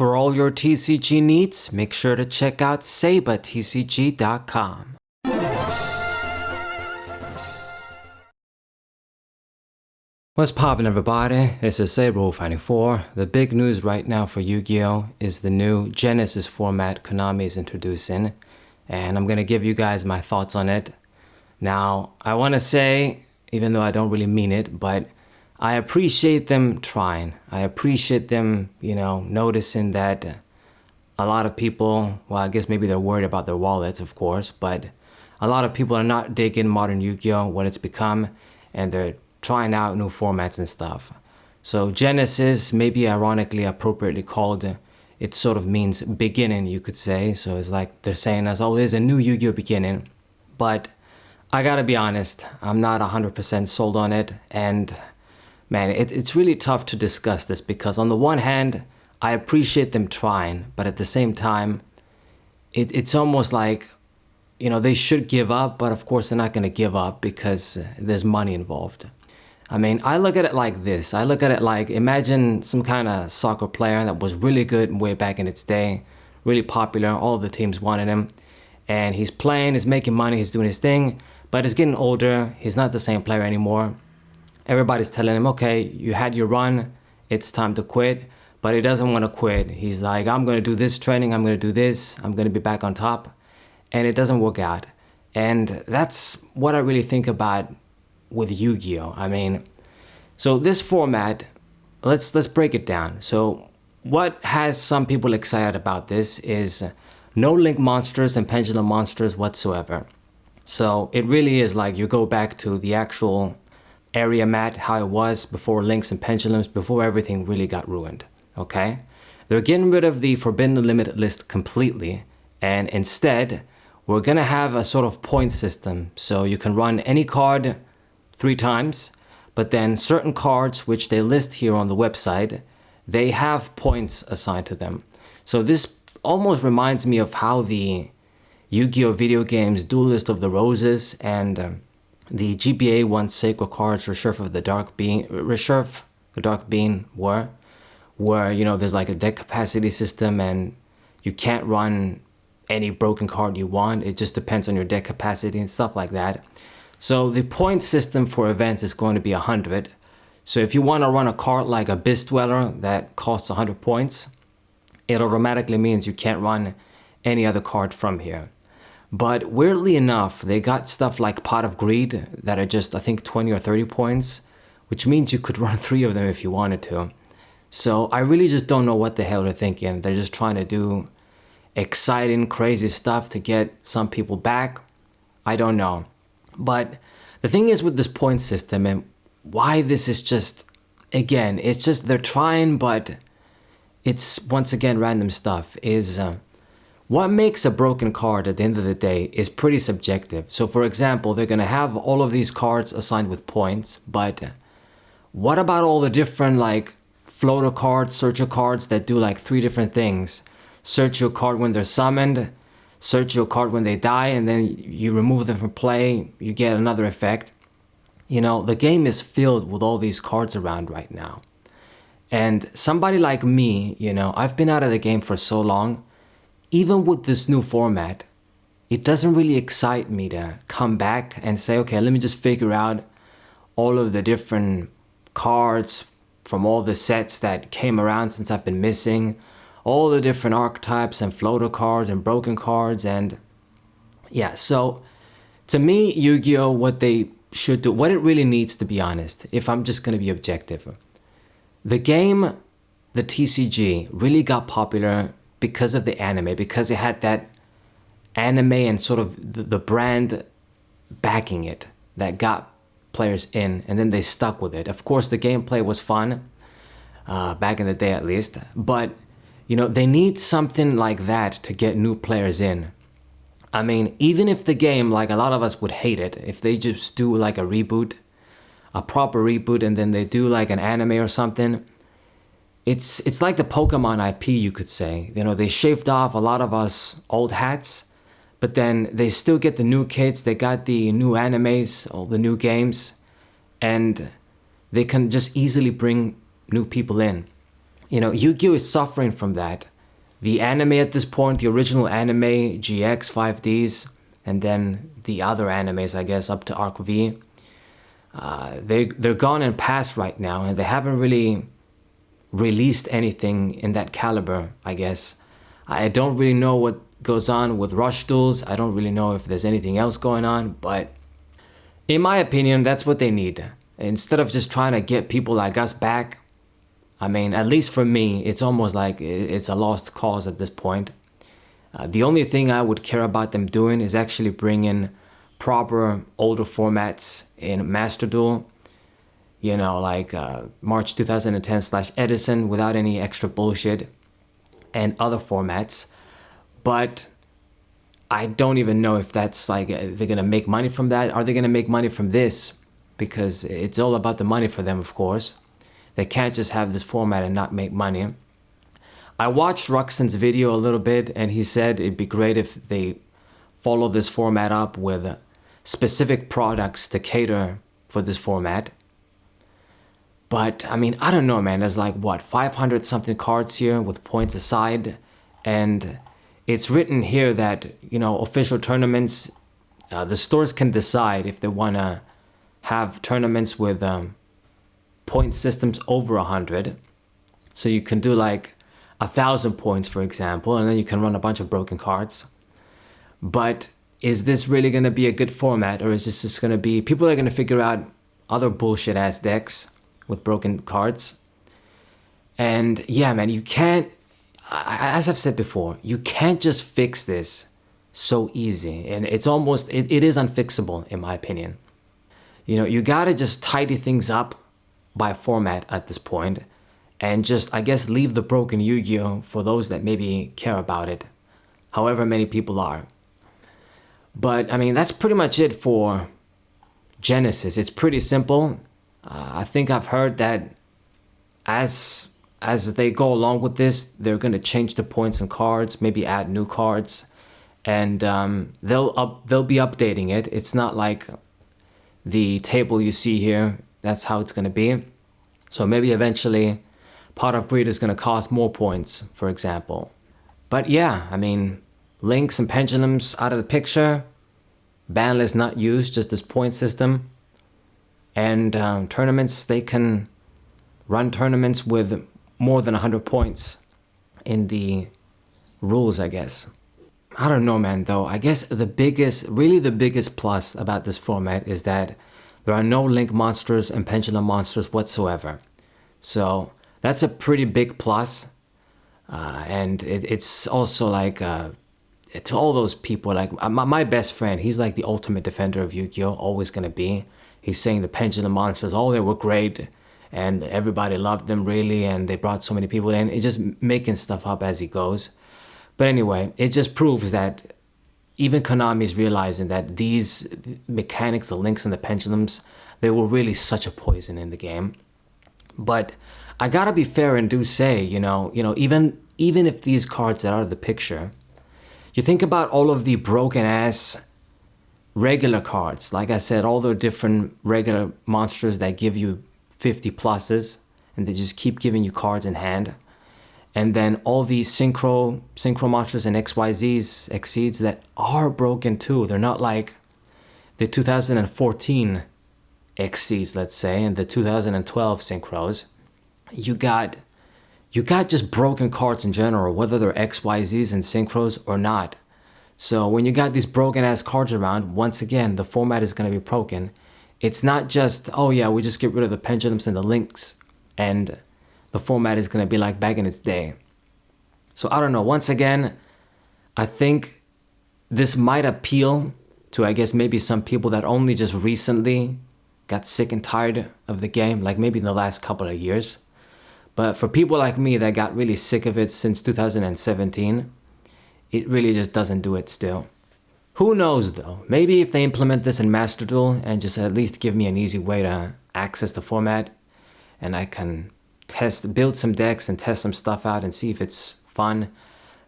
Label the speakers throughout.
Speaker 1: For all your TCG needs, make sure to check out SeibaTCG.com. What's poppin', everybody? This is Saber94. The big news right now for Yu-Gi-Oh! Is the new Genesis format Konami is introducing, and I'm gonna give you guys my thoughts on it. Now, I wanna say, even though I don't really mean it, but I appreciate them trying. I appreciate them, noticing that a lot of people, well, I guess maybe they're worried about their wallets, of course, but a lot of people are not digging modern Yu-Gi-Oh! What it's become, and they're trying out new formats and stuff. So Genesis, maybe ironically, appropriately called, it sort of means beginning, you could say. So it's like they're saying us, oh, there's a new Yu-Gi-Oh! Beginning. But I gotta be honest, I'm not 100% sold on it. And man, it's really tough to discuss this because on the one hand, I appreciate them trying, but at the same time, it's almost like, they should give up, but of course they're not gonna give up because there's money involved. I mean, I look at it like this. I look at it like, imagine some kind of soccer player that was really good way back in its day, really popular, all of the teams wanted him, and he's playing, he's making money, he's doing his thing, but he's getting older, he's not the same player anymore. Everybody's telling him, okay, you had your run, it's time to quit, but he doesn't want to quit. He's like, I'm going to do this training, I'm going to do this, I'm going to be back on top, and it doesn't work out. And that's what I really think about with Yu-Gi-Oh! I mean, so this format, let's break it down. So what has some people excited about this is no link monsters and pendulum monsters whatsoever. So it really is like you go back to the actual area mat, how it was before links and pendulums, before everything really got ruined, okay? They're getting rid of the Forbidden Limited list completely, and instead, we're gonna have a sort of point system. So you can run any card 3 times, but then certain cards, which they list here on the website, they have points assigned to them. So this almost reminds me of how the Yu-Gi-Oh! Video games Duelist of the Roses and the GBA 1 Sacred Cards Reserve the Dark Being were, where, there's like a deck capacity system and you can't run any broken card you want. It just depends on your deck capacity and stuff like that. So the point system for events is going to be 100. So if you want to run a card like Abyss Dweller that costs 100 points, it automatically means you can't run any other card from here. But weirdly enough, they got stuff like Pot of Greed that are just, I think, 20 or 30 points, which means you could run 3 of them if you wanted to. So I really just don't know what the hell they're thinking. They're just trying to do exciting, crazy stuff to get some people back. I don't know. But the thing is with this point system and why this is just, again, it's just they're trying, but it's once again random stuff, is what makes a broken card at the end of the day is pretty subjective. So for example, they're going to have all of these cards assigned with points, but what about all the different like floater cards, searcher cards that do like 3 different things? Search your card when they're summoned, search your card when they die, and then you remove them from play, you get another effect. The game is filled with all these cards around right now. And somebody like me, I've been out of the game for so long, even with this new format, it doesn't really excite me to come back and say, okay, let me just figure out all of the different cards from all the sets that came around since I've been missing, all the different archetypes and floater cards and broken cards. And yeah, so to me, Yu-Gi-Oh! What they should do, what it really needs, to be honest, if I'm just going to be objective, the game, the TCG, really got popular because of the anime, because it had that anime and sort of the brand backing it that got players in, and then they stuck with it. Of course, the gameplay was fun, back in the day at least, but they need something like that to get new players in. I mean, even if the game, like a lot of us would hate it, if they just do like a reboot, a proper reboot, and then they do like an anime or something, it's like the Pokemon IP, you could say. They shaved off a lot of us old hats, but then they still get the new kids, they got the new animes, all the new games, and they can just easily bring new people in. Yu-Gi-Oh is suffering from that. The anime at this point, the original anime, GX, 5Ds, and then the other animes, I guess, up to Arc V, they're gone and past right now, and they haven't really released anything in that caliber, I guess. I don't really know what goes on with Rush Duels. I don't really know if there's anything else going on, but in my opinion, that's what they need. Instead of just trying to get people like us back, I mean, at least for me, it's almost like it's a lost cause at this point. The only thing I would care about them doing is actually bringing proper older formats in Master Duel. Like March 2010/Edison without any extra bullshit, and other formats. But I don't even know if that's like, they're gonna make money from that. Are they gonna make money from this? Because it's all about the money for them, of course. They can't just have this format and not make money. I watched Ruxin's video a little bit, and he said it'd be great if they follow this format up with specific products to cater for this format. But I mean, I don't know, man. There's like, what, 500 something cards here with points aside, and it's written here that, official tournaments, the stores can decide if they want to have tournaments with point systems over 100. So you can do like 1,000 points, for example, and then you can run a bunch of broken cards. But is this really going to be a good format, or is this just going to be, people are going to figure out other bullshit ass decks with broken cards? And yeah, man, you can't, as I've said before, you can't just fix this so easy. And it's almost, it is unfixable, in my opinion. You gotta just tidy things up by format at this point, and just, I guess, leave the broken Yu-Gi-Oh for those that maybe care about it, however many people are. But I mean, that's pretty much it for Genesis. It's pretty simple. I think I've heard that as they go along with this, they're gonna change the points and cards, maybe add new cards, and they'll be updating it. It's not like the table you see here. That's how it's gonna be. So maybe eventually Pot of Greed is gonna cost more points, for example. But yeah, I mean, links and pendulums out of the picture. Ban list not used, just this point system. And tournaments, they can run tournaments with more than 100 points in the rules, I guess. I don't know, man, though. I guess the biggest plus about this format is that there are no link monsters and pendulum monsters whatsoever. So that's a pretty big plus. And it's also like, to all those people, like my best friend, he's like the ultimate defender of Yu-Gi-Oh, always gonna be. He's saying the pendulum monsters, oh, they were great, and everybody loved them really, and they brought so many people in. It's just making stuff up as he goes. But anyway, it just proves that even Konami is realizing that these mechanics, the links and the pendulums, they were really such a poison in the game. But I gotta be fair and do say, even if these cards are out of the picture, you think about all of the broken ass regular cards. Like I said, all the different regular monsters that give you 50 pluses, and they just keep giving you cards in hand. And then all these synchro monsters and XYZs, Exceeds that are broken too. They're not like the 2014 Exceeds, let's say, and the 2012 synchros. You got just broken cards in general, whether they're XYZs and synchros or not. So when you got these broken ass cards around, once again, the format is going to be broken. It's not just, oh yeah, we just get rid of the pendulums and the links, and the format is going to be like back in its day. So I don't know. Once again, I think this might appeal to, I guess, maybe some people that only just recently got sick and tired of the game, like maybe in the last couple of years. But for people like me that got really sick of it since 2017, it really just doesn't do it still. Who knows though? Maybe if they implement this in Master Duel and just at least give me an easy way to access the format, and I can build some decks and test some stuff out and see if it's fun,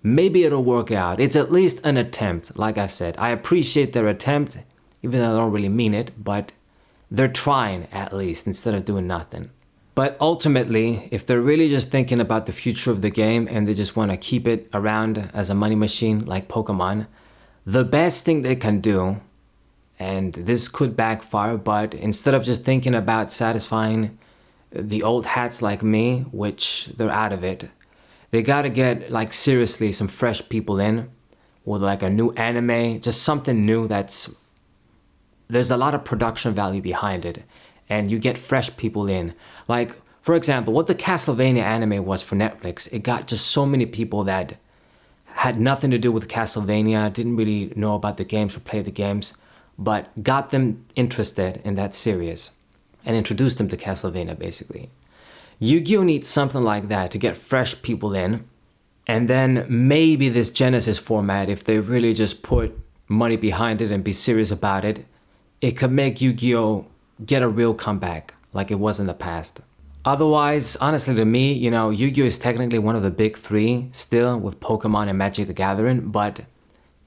Speaker 1: maybe it'll work out. It's at least an attempt. Like I've said, I appreciate their attempt, even though I don't really mean it, but they're trying at least instead of doing nothing. But ultimately, if they're really just thinking about the future of the game and they just want to keep it around as a money machine like Pokemon, the best thing they can do, and this could backfire, but instead of just thinking about satisfying the old hats like me, which they're out of it, they gotta get like seriously some fresh people in with like a new anime, just something new there's a lot of production value behind it, and you get fresh people in. Like, for example, what the Castlevania anime was for Netflix, it got just so many people that had nothing to do with Castlevania, didn't really know about the games or play the games, but got them interested in that series and introduced them to Castlevania, basically. Yu-Gi-Oh! Needs something like that to get fresh people in, and then maybe this Genesis format, if they really just put money behind it and be serious about it, it could make Yu-Gi-Oh! Get a real comeback like it was in the past. Otherwise, honestly to me, Yu-Gi-Oh! Is technically one of the big three still with Pokemon and Magic the Gathering, but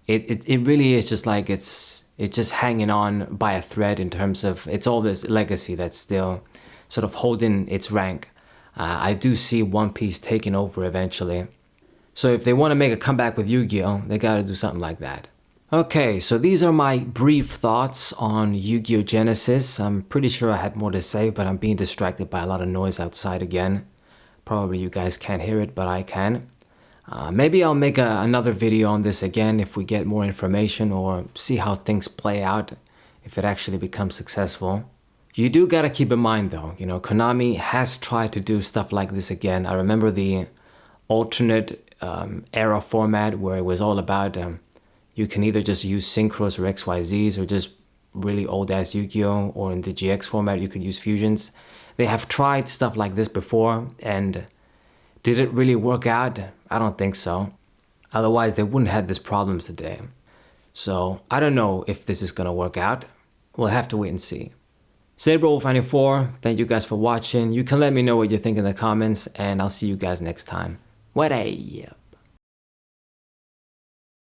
Speaker 1: it really is just like it's just hanging on by a thread in terms of it's all this legacy that's still sort of holding its rank. I do see One Piece taking over eventually. So if they want to make a comeback with Yu-Gi-Oh!, they gotta do something like that. Okay, so these are my brief thoughts on Yu-Gi-Oh! Genesis. I'm pretty sure I had more to say, but I'm being distracted by a lot of noise outside again. Probably you guys can't hear it, but I can. Maybe I'll make another video on this again if we get more information or see how things play out, if it actually becomes successful. You do gotta keep in mind though, Konami has tried to do stuff like this again. I remember the alternate era format where it was all about you can either just use synchros or XYZs or just really old-ass Yu-Gi-Oh! Or in the GX format you could use fusions. They have tried stuff like this before, and did it really work out? I don't think so. Otherwise they wouldn't have these problems today. So I don't know if this is gonna work out. We'll have to wait and see. SaberWolf94, thank you guys for watching. You can let me know what you think in the comments, and I'll see you guys next time. What a